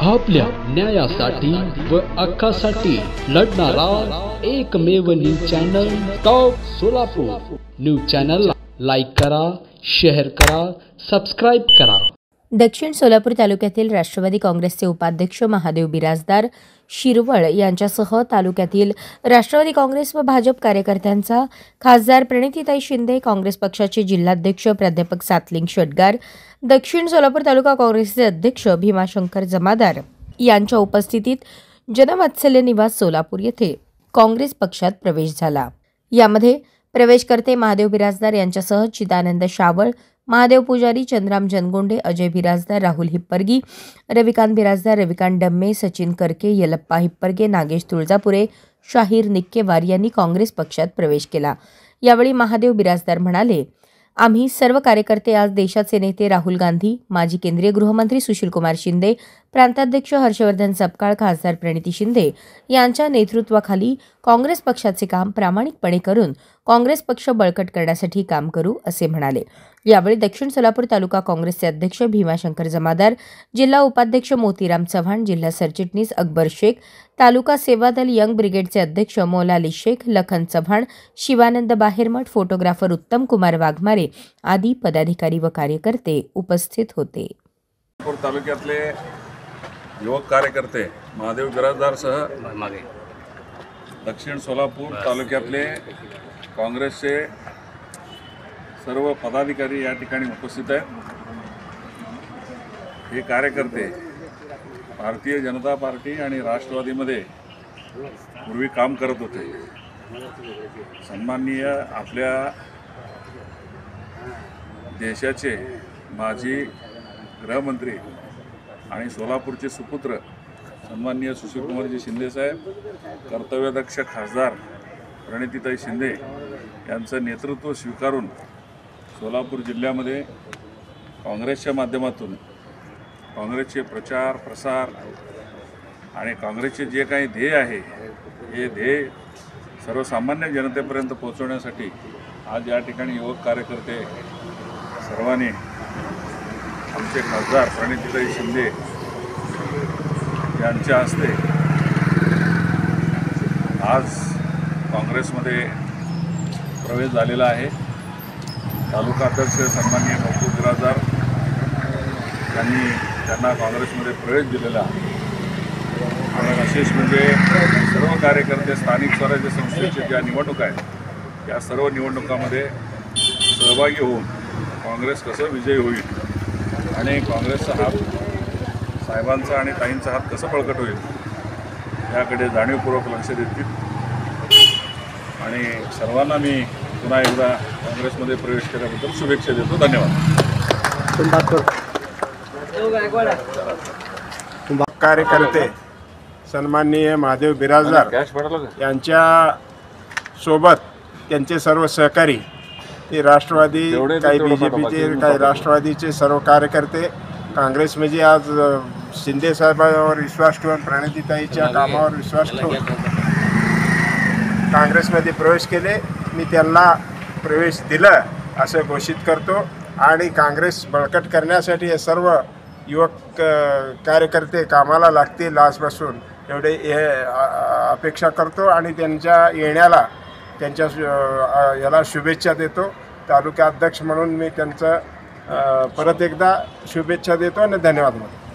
आपल्या न्यायासाठी व हक्कासाठी लढणारा एकमेव news channel top Solapur. News चॅनलला लाईक करा, शेअर करा, सबस्क्राईब करा। दक्षिण सोलापूर तालुक्यातील राष्ट्रवादी काँग्रेसचे उपाध्यक्ष महादेव बिराजदार शिरवळ यांच्यासह तालुक्यातील राष्ट्रवादी काँग्रेस व भाजप कार्यकर्त्यांचा खासदार प्रणितीताई शिंदे, काँग्रेस पक्षाचे जिल्हाध्यक्ष प्राध्यापक सातलिंग शेटगार, दक्षिण सोलापूर तालुका काँग्रेसचे अध्यक्ष भीमाशंकर जमादार यांच्या उपस्थितीत जनवात्सल्य निवास सोलापूर येथे काँग्रेस पक्षात प्रवेश झाला। यामध्ये प्रवेशकर्ते महादेव बिराजदार यांच्यासह चिदानंद शावळ, महादेव पुजारी, चंद्राम जनगोंडे, अजय बिराजदार, राहुल हिप्परगी, रविकांत बिराजदार, रविकांत डम्मे, सचिन करके, यलप्पा हिप्परगे, नागेश तुळजापुरे, शाहीर निक्केवार यांनी काँग्रेस पक्षात प्रवेश केला। यावेळी महादेव बिराजदार म्हणाले, आम्ही सर्व कार्यकर्ते आज देशाचे नेते राहुल गांधी, माजी केंद्रीय गृहमंत्री सुशीलकुमार शिंदे, प्रांताध्यक्ष हर्षवर्धन सपकाळ, खासदार प्रणिती शिंदे यांच्या नेतृत्वाखाली काँग्रेस पक्षाचे काम प्रामाणिकपणे करून काँग्रेस पक्ष बळकट करण्यासाठी काम करू असे म्हणाले। यावेळी दक्षिण सोलापूर तालुका काँग्रेसचे अध्यक्ष भीमाशंकर जमादार, जिल्हा उपाध्यक्ष मोतीराम चव्हाण, जिल्हा सरचिटणीस अकबर शेख, तालुका सेवा दल यंग ब्रिगेडचे अध्यक्ष मौला अली शेख, लखन चव्हाण, शिवानंद बाहेरमठ, फोटोग्राफर उत्तम कुमार वाघमारे आदी पदाधिकारी व कार्यकर्ते उपस्थित होते। तालुक्यातले युवक कार्यकर्ते महादेव बिराजदारसह दक्षिण सोलापूर तालुक्यातले काँग्रेसचे सर्व पदाधिकारी या ठिकाणी उपस्थित आहेत। हे कार्यकर्ते भारतीय जनता पार्टी आणि राष्ट्रवादीमध्ये पूर्वी काम करत होते। सन्माननीय आपल्या देशाचे माजी गृहमंत्री आणि सोलापूरचे सुपुत्र सन्माननीय सुशीलकुमारजी शिंदे साहेब, कर्तव्यदक्ष खासदार प्रणितीताई शिंदे यांचं नेतृत्व स्वीकारून सोलापूर जिल्ह्यामध्ये काँग्रेसच्या माध्यमातून काँग्रेसचे प्रचार प्रसार आणि काँग्रेसचे जे काही ध्येय आहे हे ध्येय सर्वसामान्य जनतेपर्यंत पोहोचवण्यासाठी आज या ठिकाणी युवक कार्यकर्ते सर्वांनी आमचे खासदार प्रणितीताई शिंदे यांच्या हस्ते आज काँग्रेसमध्ये प्रवेश झालेला आहे। तालुका अध्यक्ष सन्माननीय महादेव बिराजदार यांनी त्यांना काँग्रेसमध्ये प्रवेश दिलेला आणि विशेष म्हणजे सर्व कार्यकर्ते स्थानिक स्वराज्य संस्थेच्या ज्या निवडणुका आहेत त्या सर्व निवडणुकांमध्ये सहभागी होऊन काँग्रेस कसं विजयी होईल आणि काँग्रेसचा हात साहेबांचा आणि ताईंचा हात कसं बळकट होईल याकडे जाणीवपूर्वक लक्ष देतील आणि सर्वांना मी पुन्हा एकदा काँग्रेसमध्ये प्रवेश केल्याबद्दल शुभेच्छा देतो। धन्यवाद। कार्यकर्ते सन्माननीय महादेव बिराजदार यांच्या सोबत त्यांचे सर्व सहकारी, ते राष्ट्रवादी, काही बीजेपीचे, काही राष्ट्रवादीचे सर्व कार्यकर्ते काँग्रेसमध्ये आज शिंदे साहेबांवर विश्वास ठेवून, प्रणितीताईच्या कामावर विश्वास ठेवून काँग्रेसमध्ये प्रवेश केले। मी त्यांना प्रवेश दिलं असं घोषित करतो आणि काँग्रेस बळकट करण्यासाठी हे सर्व युवक कार्यकर्ते कामाला लागतील आजपासून एवढे हे अपेक्षा करतो आणि त्यांच्या येण्याला त्यांच्या याला शुभेच्छा देतो। तालुका अध्यक्ष म्हणून मी त्यांचं परत एकदा शुभेच्छा देतो आणि धन्यवाद म्हणतो।